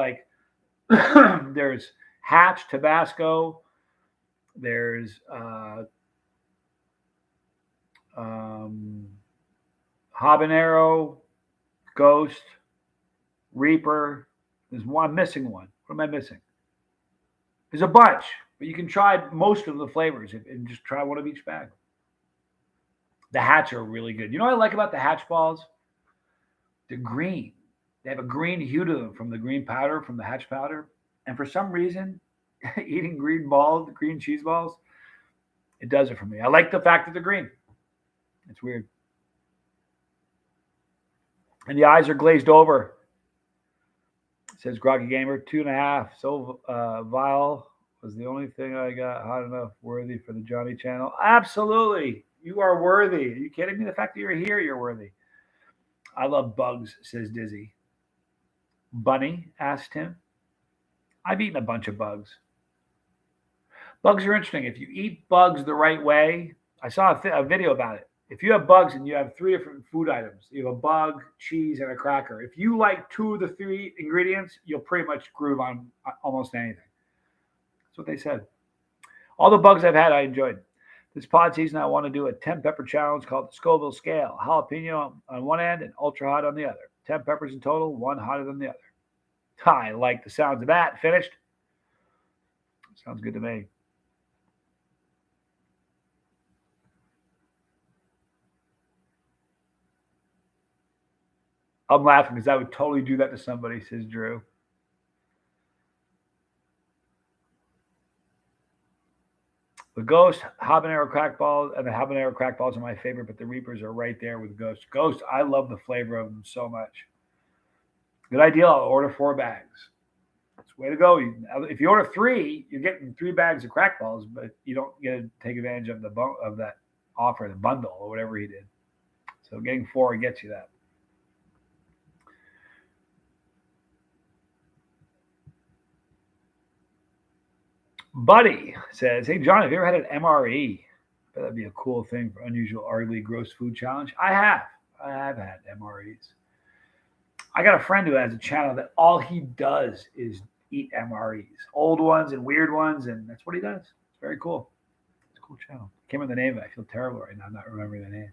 there's Hatch, Tabasco, there's Habanero, Ghost, Reaper. There's one. I'm missing one. What am I missing? There's a bunch, but you can try most of the flavors and just try one of each bag. The Hatch are really good. You know what I like about the Hatch balls? They're green. They have a green hue to them from the green powder, from the Hatch powder. And for some reason, eating green cheese balls, it does it for me. I like the fact that they're green. It's weird. And the eyes are glazed over. Says Groggy Gamer, 2.5. So vile was the only thing I got hot enough worthy for the Johnny channel. Absolutely. You are worthy. Are you kidding me? The fact that you're here, you're worthy. I love bugs, says Dizzy. Bunny asked him. I've eaten a bunch of bugs. Bugs are interesting. If you eat bugs the right way, I saw a video about it. If you have bugs and you have 3 different food items, you have a bug, cheese, and a cracker. If you like 2 of the 3 ingredients, you'll pretty much groove on almost anything. That's what they said. All the bugs I've had, I enjoyed. This pod season, I want to do a 10 pepper challenge called the Scoville Scale. Jalapeno on one end and ultra hot on the other. 10 peppers in total, one hotter than the other. I like the sounds of that. Finished? Sounds good to me. I'm laughing because I would totally do that to somebody, says Drew. The Ghost habanero crack balls and the habanero crack balls are my favorite, but the Reapers are right there with Ghost. Ghost, I love the flavor of them so much. Good idea. I'll order 4 bags. That's way to go. If you order 3, you're getting 3 bags of crack balls, but you don't get to take advantage of that offer, the bundle or whatever he did. So getting 4 gets you that. Buddy says, hey, John, have you ever had an MRE? That'd be a cool thing for Unusual, Ugly, Gross Food Challenge. I have had MREs. I got a friend who has a channel that all he does is eat MREs, old ones and weird ones, and that's what he does. It's very cool. It's a cool channel. I can't remember the name of it. I feel terrible right now. I'm not remembering the name.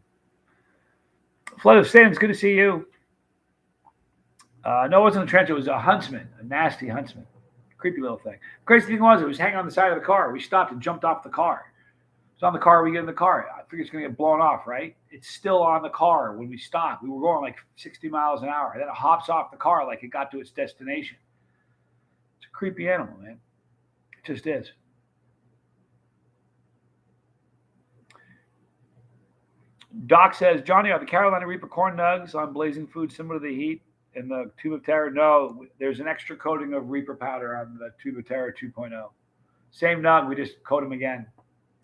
Flood of Sins, good to see you. No, it wasn't a trench. It was a huntsman, a nasty huntsman. Creepy little thing. Crazy thing was, it was hanging on the side of the car. We stopped and jumped off the car. It's on the car. We get in the car. I figured it's going to get blown off, right? It's still on the car when we stopped. We were going like 60 miles an hour. And then it hops off the car like it got to its destination. It's a creepy animal, man. It just is. Doc says, Johnny, are the Carolina Reaper corn nugs on Blazing Food similar to the heat in the Tube of Terror? No, there's an extra coating of Reaper powder on the Tube of Terror 2.0. Same nug, we just coat them again,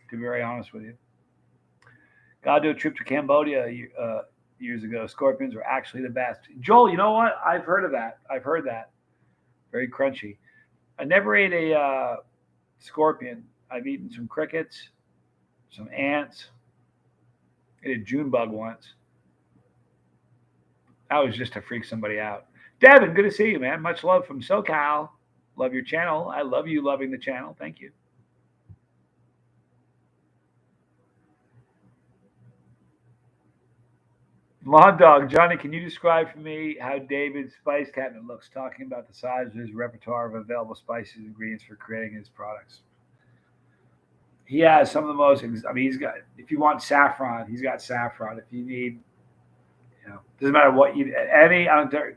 to be very honest with you. Got to do a trip to Cambodia years ago. Scorpions were actually the best. Joel, you know what? I've heard of that. I've heard that. Very crunchy. I never ate a scorpion. I've eaten some crickets, some ants. I ate a June bug once. That was just to freak somebody out. Devin, good to see you, man. Much love from SoCal. Love your channel. I love you loving the channel. Thank you. Lawn Dog, Johnny, can you describe for me how David's spice cabinet looks, talking about the size of his repertoire of available spices and ingredients for creating his products? He has some of the most, I mean, he's got, if you want saffron, he's got saffron. If you need, doesn't matter what you,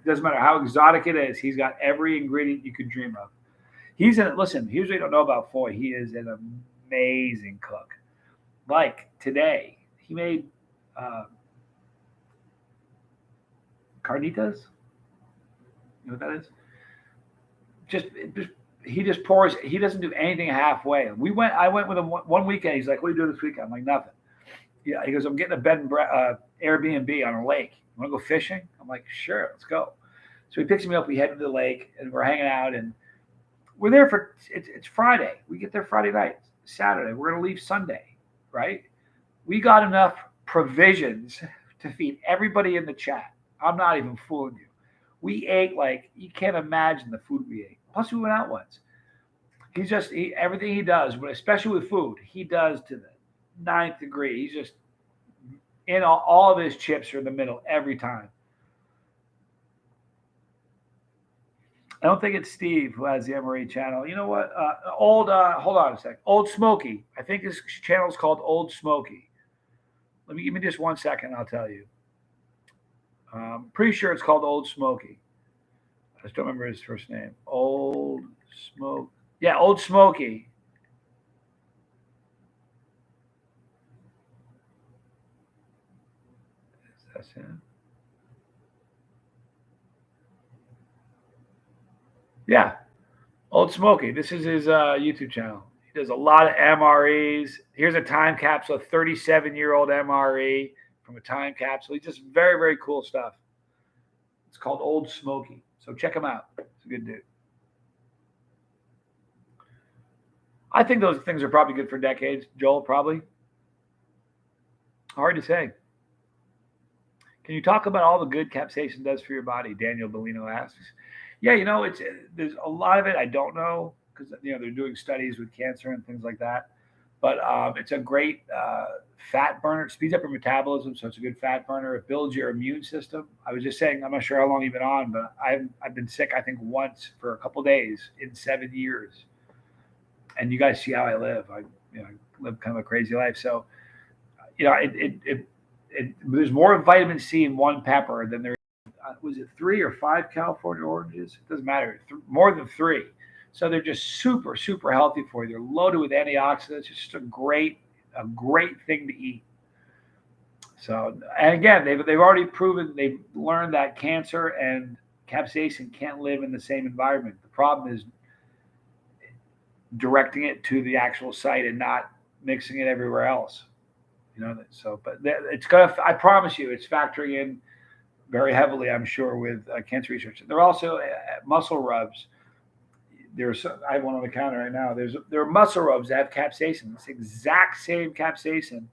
doesn't matter how exotic it is, he's got every ingredient you could dream of. Listen, here's what you don't know about Foy. He is an amazing cook. Like today, he made carnitas. You know what that is? Just he just pours. He doesn't do anything halfway. I went with him one weekend. He's like, "What are you doing this weekend?" I'm like, "Nothing." Yeah, he goes, "I'm getting a bed and Airbnb on a lake. You want to go fishing?" I'm like, "Sure, let's go." So he picks me up. We head to the lake, and we're hanging out, and we're there for it's Friday. We get there Friday night, Saturday. We're gonna leave Sunday, right? We got enough provisions to feed everybody in the chat. I'm not even fooling you. We ate like you can't imagine the food we ate. Plus, we went out once. Everything he does, especially with food, he does to the ninth degree. He's just in all of his chips are in the middle every time. I don't think it's Steve who has the MRE channel. You know what? Hold on a sec. Old Smoky. I think his channel is called Old Smoky. Give me just 1 second. I'll tell you. Pretty sure it's called Old Smoky. I just don't remember his first name. Old Smoke. Yeah, Old Smoky. That's him. Yeah, Old Smoky. This is his YouTube channel. He does a lot of MREs. Here's a time capsule, a 37-year-old MRE from a time capsule. He does very, very cool stuff. It's called Old Smoky. So check him out. It's a good dude. I think those things are probably good for decades, Joel, probably. Hard to say. Can you talk about all the good capsaicin does for your body? Daniel Bellino asks. Yeah, there's a lot of it I don't know because they're doing studies with cancer and things like that. But it's a great fat burner. It speeds up your metabolism, so it's a good fat burner. It builds your immune system. I was just saying, I'm not sure how long you've been on, but I've been sick, I think, once for a couple of days in 7 years. And you guys see how I live. I live kind of a crazy life. So, there's more vitamin C in one pepper than there was it 3 or 5 California oranges? It doesn't matter. More than 3. So they're just super, super healthy for you. They're loaded with antioxidants. It's just a great thing to eat. So, and again, they've already proven, they've learned that cancer and capsaicin can't live in the same environment. The problem is directing it to the actual site and not mixing it everywhere else. But it's gonna. I promise you, it's factoring in very heavily, I'm sure, with cancer research. There are also muscle rubs. I have one on the counter right now. There are muscle rubs that have capsaicin. It's the exact same capsaicin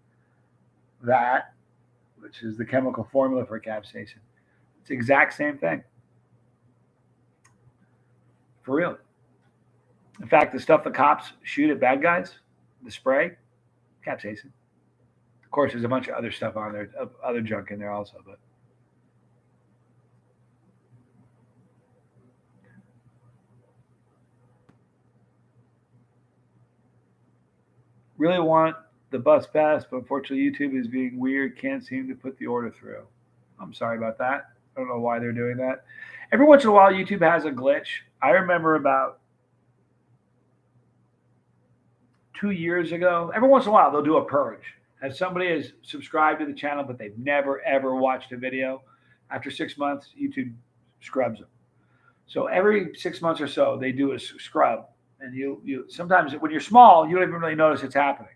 which is the chemical formula for capsaicin. It's the exact same thing. For real. In fact, the stuff the cops shoot at bad guys, the spray, capsaicin. Of course, there's a bunch of other stuff on there, other junk in there also, but. Really want the bus pass, but unfortunately YouTube is being weird. Can't seem to put the order through. I'm sorry about that. I don't know why they're doing that. Every once in a while, YouTube has a glitch. I remember about 2 years ago, every once in a while, they'll do a purge. If somebody has subscribed to the channel, but they've never, ever watched a video, after 6 months, YouTube scrubs them. So every 6 months or so, they do a scrub. And you sometimes when you're small, you don't even really notice it's happening.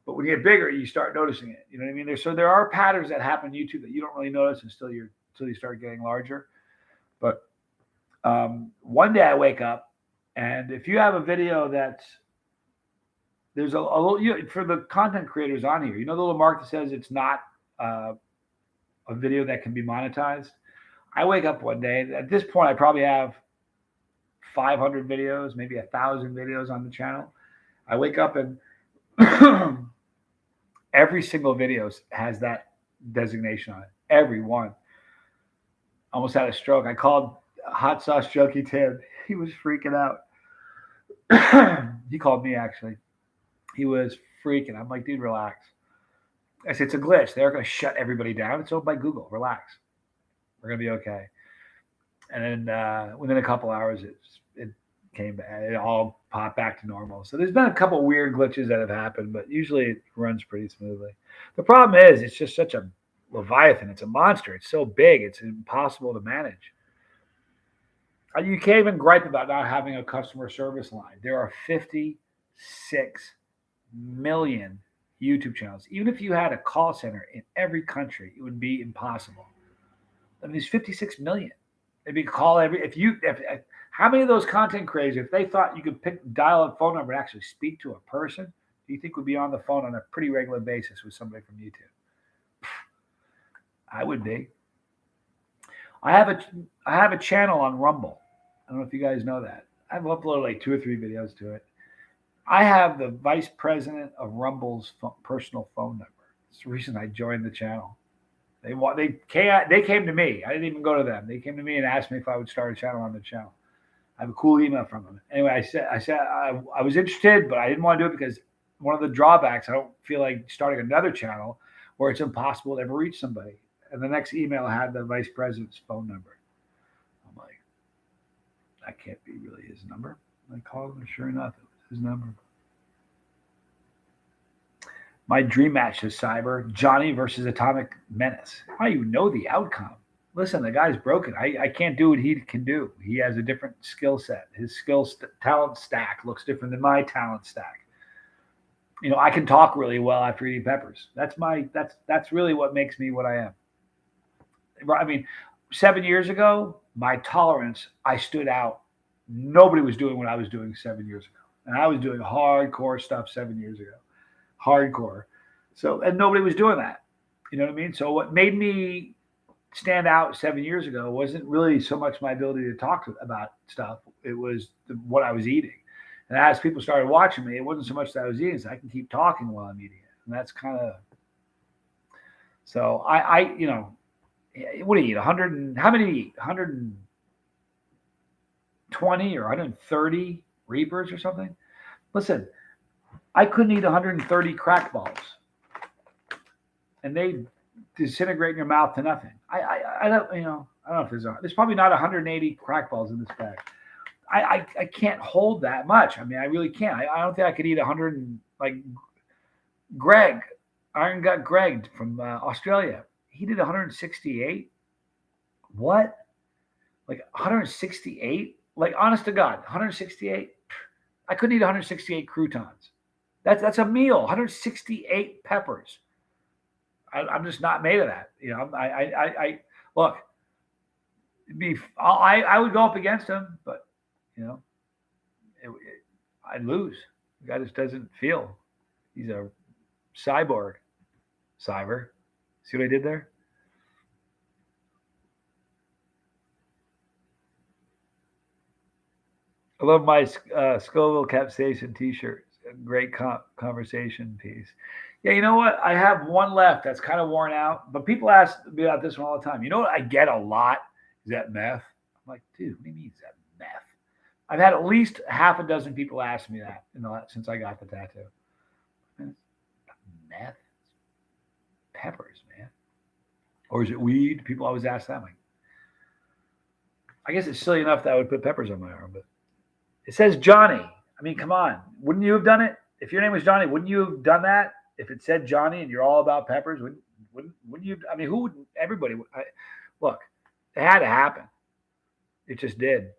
But when you get bigger, you start noticing it. You know what I mean? There are patterns that happen on YouTube that you don't really notice until you start getting larger. But one day I wake up, and if you have a video there's a little for the content creators on here, the little mark that says it's not a video that can be monetized. I wake up one day. At this point, I probably have 500 videos, maybe 1,000 videos on the channel. I wake up and every single video has that designation on it. Every one. Almost had a stroke. I called Hot Sauce Junkie Tim. He was freaking out. He called me, actually. He was freaking. I'm like, dude, relax. I said, it's a glitch. They're going to shut everybody down. It's owned by Google. Relax. We're going to be okay. And then within a couple hours, came back. It all popped back to normal. So there's been a couple weird glitches that have happened, but usually it runs pretty smoothly. The problem is it's just such a leviathan. It's a monster. It's so big. It's impossible to manage. You can't even gripe about not having a customer service line. There are 56 million YouTube channels. Even if you had a call center in every country, it would be impossible. I mean, there's 56 million. If you call how many of those content creators, if they thought you could dial a phone number and actually speak to a person, do you think would be on the phone on a pretty regular basis with somebody from YouTube? I would be. I have a channel on Rumble. I don't know if you guys know that. I've uploaded like 2 or 3 videos to it. I have the vice president of Rumble's personal phone number. It's the reason I joined the channel. They came to me. I didn't even go to them. They came to me and asked me if I would start a channel on the channel. I have a cool email from them. Anyway, I said I was interested, but I didn't want to do it because one of the drawbacks, I don't feel like starting another channel where it's impossible to ever reach somebody. And the next email had the vice president's phone number. I'm like, that can't be really his number. I called him, and sure enough, it was his number. My dream match is Cyber, Johnny versus Atomic Menace. I don't even know the outcome. Listen, the guy's broken. I can't do what he can do. He has a different skill set. His talent stack looks different than my talent stack. I can talk really well after eating peppers. That's really what makes me what I am. I mean, 7 years ago, my tolerance, I stood out. Nobody was doing what I was doing 7 years ago. And I was doing hardcore stuff 7 years ago. Hardcore. So, and nobody was doing that. You know what I mean? So what made me stand out 7 years ago wasn't really so much my ability to talk about stuff. It was what I was eating. And as people started watching me, it wasn't so much that I was eating, so I can keep talking while I'm eating it. And that's kind of, so I what do you eat? 100 and, how many do you eat? 120 or 130 Reapers or something? Listen, I couldn't eat 130 crack balls, and they disintegrate in your mouth to nothing. I don't, I don't know if there's probably not 180 crack balls in this bag. I can't hold that much. I mean, I really can't. I don't think I could eat 100 and, like Greg, Iron Gut Greg from Australia. He did 168. What? Like 168? Like, honest to God, 168? I couldn't eat 168 croutons. That's a meal. 168 peppers. I'm just not made of that. I look. I would go up against him, but I'd lose. The guy just doesn't feel. He's a cyborg. Cyber. See what I did there? I love my Scoville Capsaicin t-shirt. Great conversation piece. Yeah, you know what? I have one left that's kind of worn out, but people ask me about this one all the time. You know what I get a lot? Is that meth? I'm like, dude, what do you mean is that meth? I've had at least half a dozen people ask me that since I got the tattoo. Meth? Peppers, man. Or is it weed? People always ask that. Like, I guess it's silly enough that I would put peppers on my arm, but it says Johnny. I mean, come on. Wouldn't you have done it? If your name was Johnny, wouldn't you have done that? If it said Johnny and you're all about peppers, wouldn't you? I mean, who would? Everybody would. Look, it had to happen. It just did.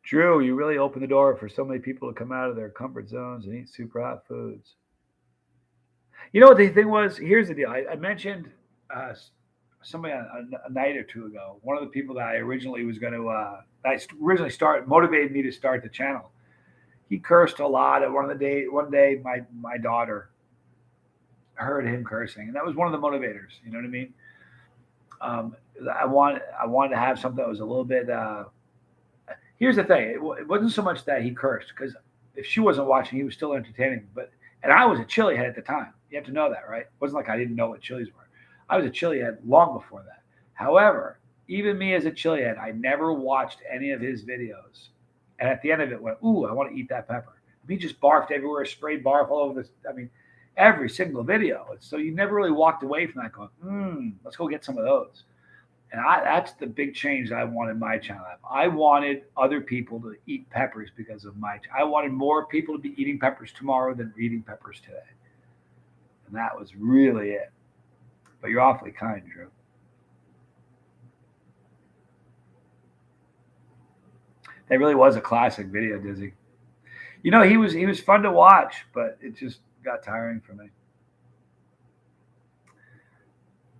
Drew, you really opened the door for so many people to come out of their comfort zones and eat super hot foods. You know what the thing was? Here's the deal. I mentioned somebody a night or two ago. One of the people that I originally was going to, motivated me to start the channel. He cursed a lot. At one day, my daughter heard him cursing, and that was one of the motivators. You know what I mean? I wanted to have something that was a little bit. Here's the thing: it wasn't so much that he cursed, because if she wasn't watching, he was still entertaining. And I was a chili head at the time. You have to know that, right? It wasn't like I didn't know what chilies were. I was a chili head long before that. However, even me as a chili head, I never watched any of his videos. And at the end of it, went, ooh, I want to eat that pepper. He just barfed everywhere, sprayed barf all over this. I mean, every single video. So you never really walked away from that going, let's go get some of those. And that's the big change that I wanted my channel to have. I wanted other people to eat peppers because of I wanted more people to be eating peppers tomorrow than eating peppers today. And that was really it. But you're awfully kind, Drew. That really was a classic video, Dizzy. He was fun to watch, but it just got tiring for me.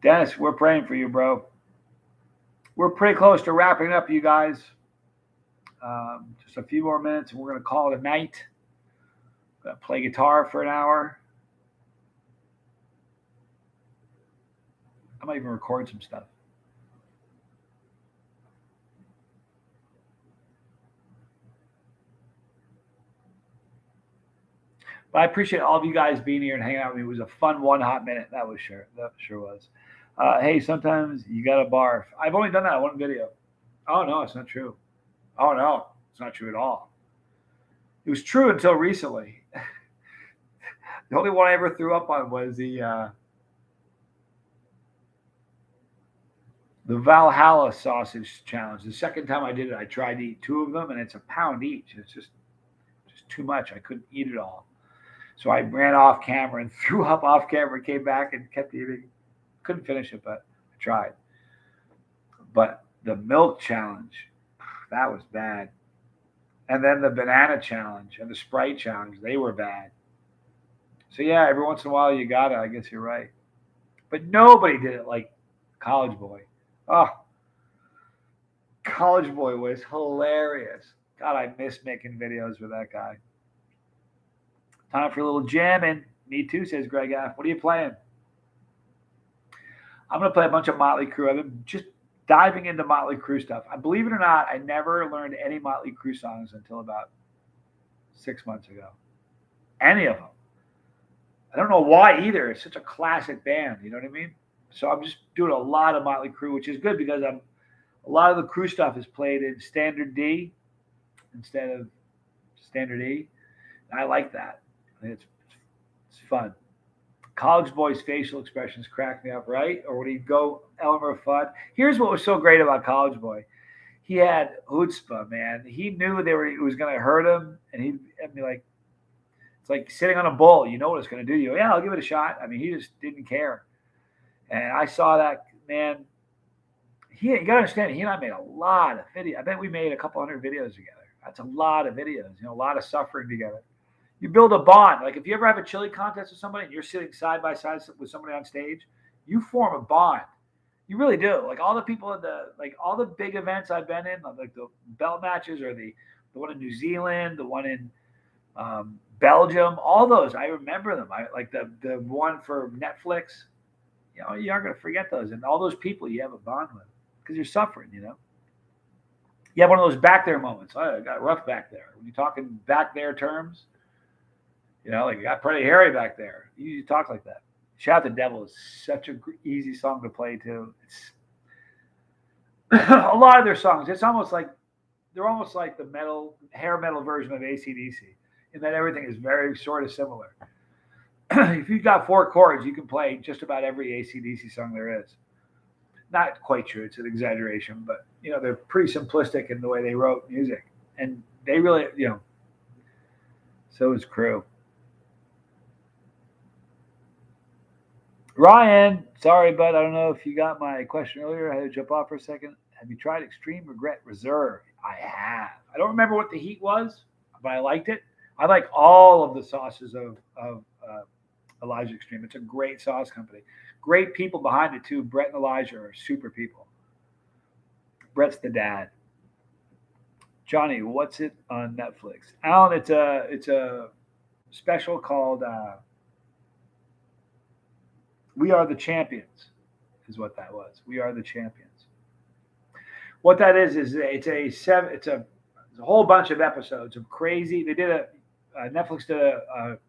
Dennis, we're praying for you, bro. We're pretty close to wrapping up, you guys. Just a few more minutes, and we're going to call it a night. Gonna play guitar for an hour. I might even record some stuff. But I appreciate all of you guys being here and hanging out with me. It was a fun one hot minute. That sure was. Hey, sometimes you gotta barf. I've only done that in one video. Oh no, it's not true. Oh no, it's not true at all. It was true until recently. The only one I ever threw up on was the Valhalla sausage challenge. The second time I did it, I tried to eat 2 of them, and it's a pound each. It's just too much. I couldn't eat it all. So I ran off camera and threw up off camera, came back and kept eating. Couldn't finish it, but I tried. But the milk challenge, that was bad. And then the banana challenge and the Sprite challenge, they were bad. So yeah, every once in a while you gotta, I guess you're right. But nobody did it like College Boy. Oh, College Boy was hilarious. God, I miss making videos with that guy. Time for a little jamming. Me too, says Greg F. What are you playing? I'm going to play a bunch of Motley Crue. I've been just diving into Motley Crue stuff. I believe it or not, I never learned any Motley Crue songs until about 6 months ago. Any of them. I don't know why either. It's such a classic band. You know what I mean? So I'm just doing a lot of Motley Crue, which is good because a lot of the Crue stuff is played in standard D instead of standard E. And I like that. It's fun. College Boy's facial expressions crack me up, right? Or when he'd go Elmer Fudd. Here's what was so great about College Boy. He had chutzpah, man. He knew it was going to hurt him, and he'd be like, it's like sitting on a bull. You know what it's going to do to you. Yeah, I'll give it a shot. I mean, he just didn't care. And I saw that, man. You got to understand, he and I made a lot of videos. I bet we made a couple hundred videos together. That's a lot of videos, a lot of suffering together. You build a bond. Like if you ever have a chili contest with somebody and you're sitting side by side with somebody on stage, you form a bond. You really do. Like all the people at all the big events I've been in, like the belt matches or the one in New Zealand, the one in Belgium, all those, I remember them. I like the one for Netflix. You aren't going to forget those. And all those people you have a bond with because you're suffering, You have one of those back there moments. Oh, I got rough back there. When you're talking back there terms, like you got pretty hairy back there. You talk like that. Shout Out the Devil is such an easy song to play too. It's a lot of their songs. It's almost like they're almost like the hair metal version of AC/DC, in that everything is very sort of similar. If you've got 4 chords, you can play just about every AC/DC song there is. Not quite true; it's an exaggeration, but they're pretty simplistic in the way they wrote music, and they really, So is Crue. Ryan, sorry, bud. I don't know if you got my question earlier. I had to jump off for a second. Have you tried Extreme Regret Reserve? I have. I don't remember what the heat was, but I liked it. I like all of the sauces of Elijah Extreme. It's a great sauce company. Great people behind it too. Brett and Elijah are super people. Brett's the dad. Johnny, what's it on Netflix? Alan, it's a special called We Are the Champions, is what that was. We Are the Champions. What that is it's a whole bunch of episodes of crazy. They did Netflix did a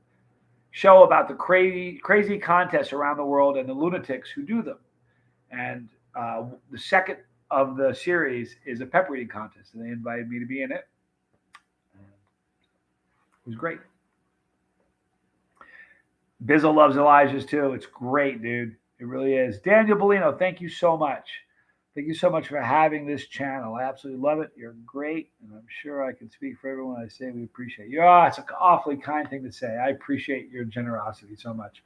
show about the crazy contests around the world and the lunatics who do them. And the second of the series is a pepper eating contest, and they invited me to be in it. It was great. Bizzle loves Elijah's too. It's great, dude. It really is. Daniel Bellino, thank you so much. Thank you so much for having this channel. I absolutely love it. You're great, and I'm sure I can speak for everyone I say we appreciate you. Oh, it's an awfully kind thing to say. I appreciate your generosity so much.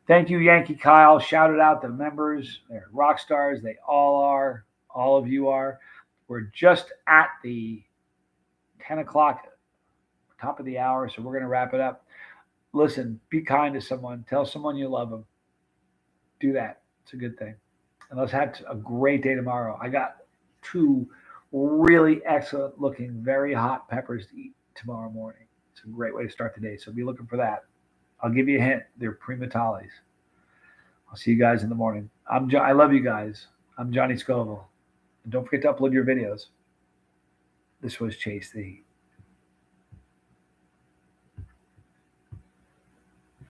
Thank you, Yankee Kyle. Shout it out to the members. They're rock stars. They all are. All of you are. We're just at the 10 o'clock, top of the hour, so we're going to wrap it up. Listen, be kind to someone. Tell someone you love them. Do that. It's a good thing. And let's have a great day tomorrow. I got 2 really excellent looking, very hot peppers to eat tomorrow morning. It's a great way to start the day. So be looking for that. I'll give you a hint. They're prima tallies. I'll see you guys in the morning. I love you guys. I'm Johnny Scoville. And don't forget to upload your videos. This was Chase the